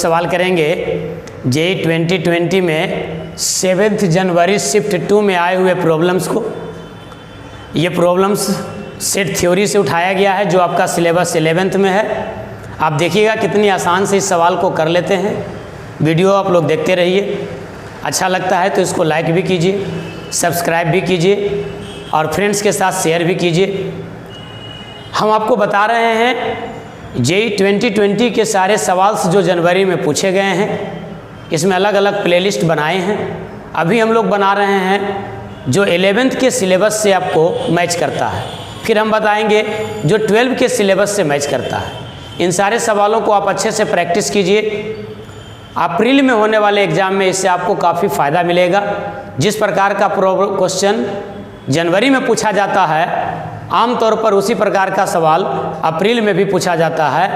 सवाल करेंगे जेई 2020 में 7 जनवरी शिफ्ट 2 में आए हुए प्रॉब्लम्स को। ये प्रॉब्लम्स सेट थ्योरी से उठाया गया है जो आपका सिलेबस 11th में है। आप देखिएगा कितनी आसान से इस सवाल को कर लेते हैं। वीडियो आप लोग देखते रहिए, अच्छा लगता है तो इसको लाइक भी कीजिए, सब्सक्राइब भी कीजिए और फ्रेंड्स के साथ शेयर भी कीजिए। हम आपको बता रहे हैं जेई 2020 के सारे सवाल जो जनवरी में पूछे गए हैं, इसमें अलग अलग प्लेलिस्ट बनाए हैं। अभी हम लोग बना रहे हैं जो 11th के सिलेबस से आपको मैच करता है, फिर हम बताएंगे जो 12 के सिलेबस से मैच करता है। इन सारे सवालों को आप अच्छे से प्रैक्टिस कीजिए। अप्रैल में होने वाले एग्ज़ाम में इससे आपको काफ़ी फ़ायदा मिलेगा। जिस प्रकार का क्वेश्चन जनवरी में पूछा जाता है, आमतौर पर उसी प्रकार का सवाल अप्रैल में भी पूछा जाता है।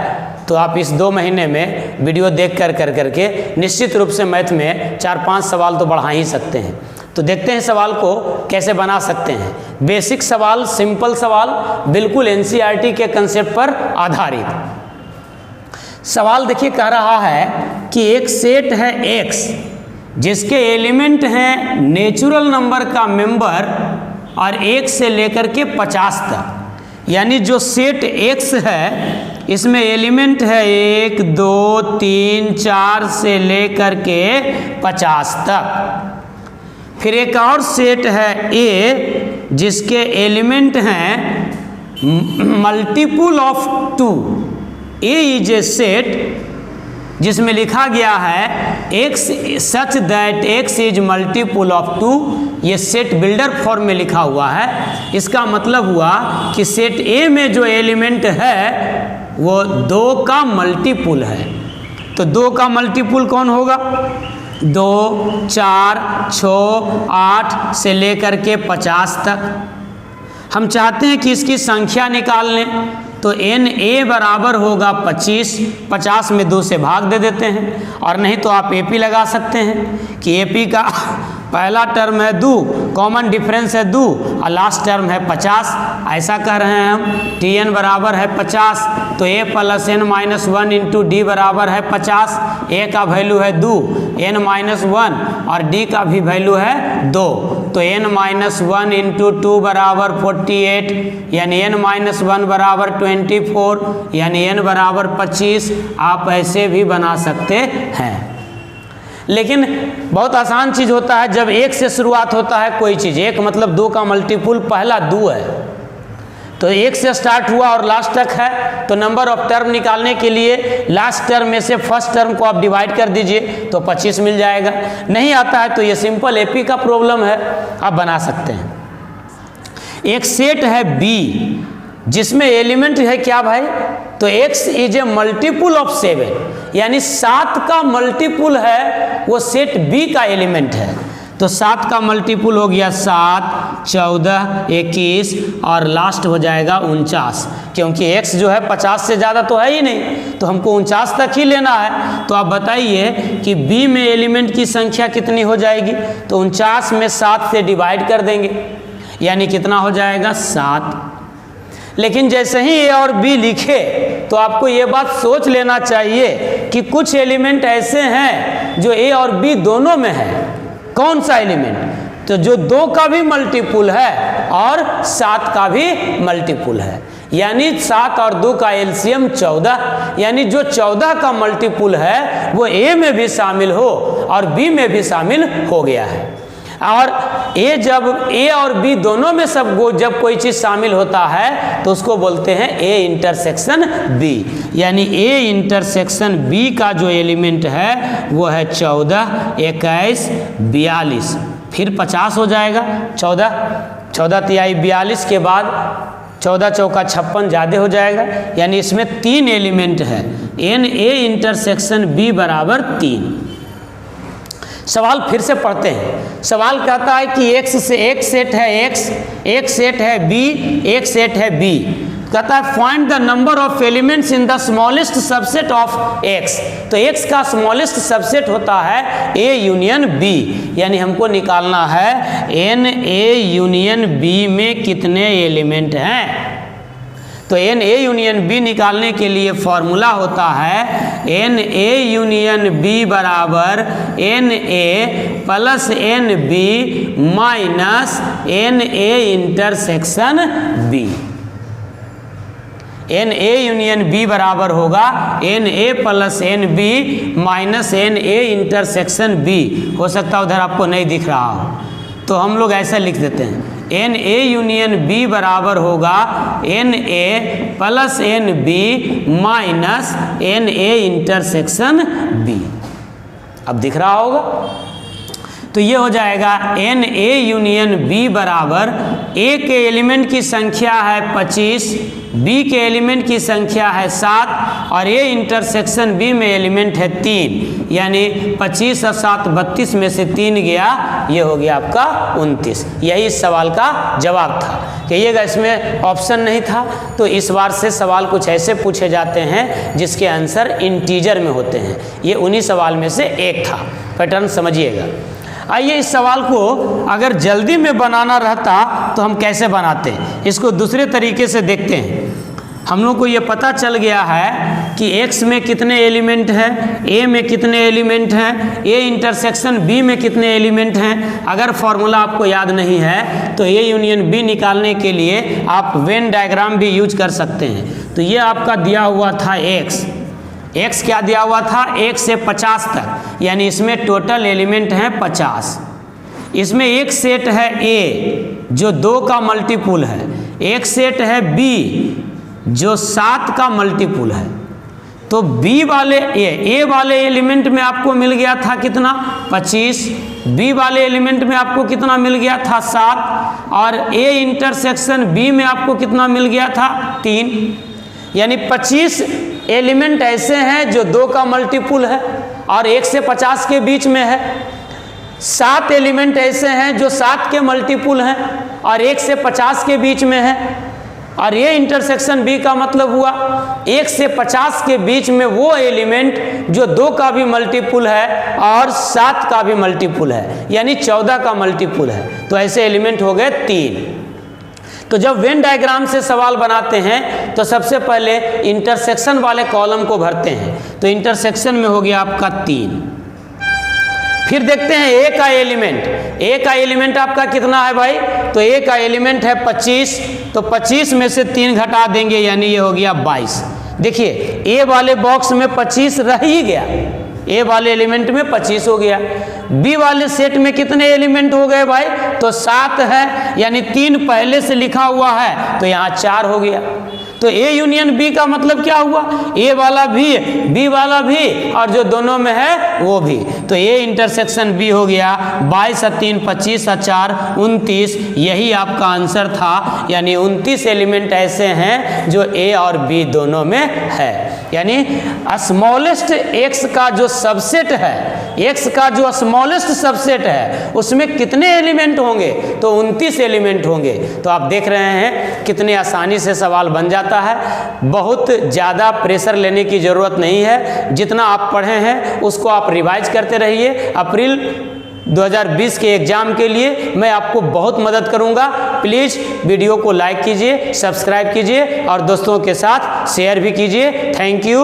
तो आप इस 2 महीने में वीडियो देख करके निश्चित रूप से मैथ में 4-5 सवाल तो बढ़ा ही सकते हैं। तो देखते हैं सवाल को कैसे बना सकते हैं। बेसिक सवाल, सिंपल सवाल, बिल्कुल एनसीईआरटी के कंसेप्ट पर आधारित सवाल। देखिए कह रहा है कि एक सेट है X जिसके एलिमेंट हैं नेचुरल नंबर का मेंबर और 1 से लेकर के 50 तक। यानी जो सेट X है इसमें एलिमेंट है 1, 2, 3, 4 से लेकर के 50 तक। फिर एक और सेट है A जिसके एलिमेंट हैं multiple of 2। A is a set जिसमें लिखा गया है X such that X is multiple of 2। ये सेट बिल्डर फॉर्म में लिखा हुआ है। इसका मतलब हुआ कि सेट A में जो एलिमेंट है वो 2 का मल्टीपुल है। तो 2 का मल्टीपुल कौन होगा? 2, 4, 6, 8 से लेकर के 50 तक। हम चाहते हैं कि इसकी संख्या निकाल लें, तो NA बराबर होगा 25। 50 में 2 से भाग दे देते हैं, और नहीं तो आप AP लगा सकते हैं कि AP का पहला टर्म है 2, कॉमन डिफरेंस है 2 और लास्ट टर्म है 50। ऐसा कह रहे हैं हम TN बराबर है 50, तो A + N-1 इंटू D बराबर है 50। A का वैल्यू है 2, N-1 और D का भी वैल्यू है 2, तो N-1 इंटू 2 बराबर 48, यानी N-1 बराबर 24, यानी N बराबर 25। आप ऐसे भी बना सकते हैं। लेकिन बहुत आसान चीज़ होता है जब 1 से शुरुआत होता है कोई चीज़। 1 मतलब 2 का मल्टीपुल पहला 2 है, तो 1 से स्टार्ट हुआ और लास्ट तक है। तो नंबर ऑफ टर्म निकालने के लिए लास्ट टर्म में से फर्स्ट टर्म को आप डिवाइड कर दीजिए तो 25 मिल जाएगा। नहीं आता है तो ये सिंपल AP का प्रॉब्लम है, आप बना सकते हैं। एक सेट है B जिसमें एलिमेंट है क्या भाई? तो X is a multiple of 7, यानी 7 का मल्टीपुल है वो सेट B का एलिमेंट है। तो 7 का मल्टीपुल हो गया 7, 14, 21 और लास्ट हो जाएगा 49, क्योंकि X जो है 50 से ज़्यादा तो है ही नहीं, तो हमको 49 तक ही लेना है। तो आप बताइए कि B में एलिमेंट की संख्या कितनी हो जाएगी? तो 49 में 7 से डिवाइड कर देंगे, यानी कितना हो जाएगा? 7। लेकिन जैसे ही A और B लिखे तो आपको ये बात सोच लेना चाहिए कि कुछ एलिमेंट ऐसे हैं जो A और B दोनों में है। कौन सा एलिमेंट? तो जो 2 का भी मल्टीपुल है और 7 का भी मल्टीपुल है, यानी 7 और 2 का एलसीएम 14। यानी जो 14 का मल्टीपुल है वो A में भी शामिल हो और B में भी शामिल हो गया है। और A और B दोनों में जब कोई चीज़ शामिल होता है तो उसको बोलते हैं A इंटरसेक्शन B। यानी A इंटरसेक्शन B का जो एलिमेंट है वो है 14, 21, 42, फिर 50 हो जाएगा। 14 तिहाई 42 के बाद 14 चौका 56 ज़्यादा हो जाएगा, यानी इसमें 3 एलिमेंट है। NA इंटरसेक्शन B बराबर 3। सवाल फिर से पढ़ते हैं। सवाल कहता है कि X से एक सेट है X, एक सेट है B, एक सेट है B। कहता है find the number of elements in the smallest subset of X। तो X का स्मॉलेस्ट सबसेट होता है A यूनियन B, यानी हमको निकालना है NA यूनियन B में कितने एलिमेंट हैं। तो एन ए यूनियन बी निकालने के लिए फॉर्मूला होता है एन ए यूनियन बी बराबर n A plus n B minus n A intersection B. N A union B बराबर होगा n A plus n B minus n A intersection B. हो सकता है उधर आपको नहीं दिख रहा हो, तो हम लोग ऐसा लिख देते हैं एन ए यूनियन बी बराबर होगा n A plus n B minus n A intersection B. अब दिख रहा होगा, तो ये हो जाएगा एन ए यूनियन बी बराबर ए के एलिमेंट की संख्या है 25, बी के एलिमेंट की संख्या है 7 और ए इंटरसेक्शन बी में एलिमेंट है 3, यानी 25 और 7 32 में से 3 गया, ये हो गया आपका 29। यही इस सवाल का जवाब था। कहिएगा इसमें ऑप्शन नहीं था, तो इस बार से सवाल कुछ ऐसे पूछे जाते हैं जिसके आंसर इंटीजर में होते हैं। ये उन्हीं सवाल में से एक था, पैटर्न समझिएगा। आइए इस सवाल को अगर जल्दी में बनाना रहता तो हम कैसे बनाते हैं, इसको दूसरे तरीके से देखते हैं। हम लोग को ये पता चल गया है कि x में कितने एलिमेंट हैं, a में कितने एलिमेंट हैं, a इंटरसेक्शन b में कितने एलिमेंट हैं। अगर फॉर्मूला आपको याद नहीं है तो a यूनियन b निकालने के लिए आप वेन डायग्राम भी यूज कर सकते हैं। तो ये आपका दिया हुआ था x क्या दिया हुआ था 1 से 50 तक, यानी इसमें टोटल एलिमेंट हैं 50। इसमें एक सेट है A जो 2 का मल्टीपुल है, एक सेट है B जो 7 का मल्टीपुल है। तो B वाले A वाले एलिमेंट में आपको मिल गया था कितना 25, B वाले एलिमेंट में आपको कितना मिल गया था 7 और A इंटरसेक्शन B में आपको कितना मिल गया था 3, यानी 25 एलिमेंट ऐसे हैं जो 2 का मल्टीपुल है और 1 से 50 के बीच में है। 7 एलिमेंट ऐसे हैं जो 7 के मल्टीपुल हैं और 1 से 50 के बीच में है। और ये इंटरसेक्शन बी का मतलब हुआ 1 से 50 के बीच में वो एलिमेंट जो 2 का भी मल्टीपुल है और 7 का भी मल्टीपुल है, यानी 14 का मल्टीपुल है। तो ऐसे एलिमेंट हो गए 3। तो जब वेन डायग्राम से सवाल बनाते हैं तो सबसे पहले इंटरसेक्शन वाले कॉलम को भरते हैं। तो इंटरसेक्शन में हो गया आपका 3। फिर देखते हैं ए का एलिमेंट आपका कितना है भाई, तो ए का एलिमेंट है 25, तो 25 में से 3 घटा देंगे, यानी ये हो गया 22। देखिए ए वाले बॉक्स में 25 रह ही गया, ए वाले एलिमेंट में 25 हो गया। बी वाले सेट में कितने एलिमेंट हो गए भाई, तो 7 है, यानी 3 पहले से लिखा हुआ है तो यहाँ 4 हो गया। तो ए यूनियन बी का मतलब क्या हुआ, ए वाला भी बी वाला भी और जो दोनों में है वो भी। तो ए इंटरसेक्शन बी हो गया 22 और 3 25 और 4 29, यही आपका आंसर था। यानी 29 एलिमेंट ऐसे हैं जो ए और बी दोनों में है। यानी स्मॉलेस्ट एक्स का जो सबसेट है, एक्स का जो स्मॉलेस्ट सबसेट है उसमें कितने एलिमेंट होंगे, तो 29 एलिमेंट होंगे। तो आप देख रहे हैं कितने आसानी से सवाल बन जाता है। बहुत ज़्यादा प्रेशर लेने की ज़रूरत नहीं है, जितना आप पढ़े हैं उसको आप रिवाइज करते रहिए। अप्रैल 2020 के एग्ज़ाम के लिए मैं आपको बहुत मदद करूंगा। प्लीज़ वीडियो को लाइक कीजिए, सब्सक्राइब कीजिए और दोस्तों के साथ शेयर भी कीजिए। Thank you.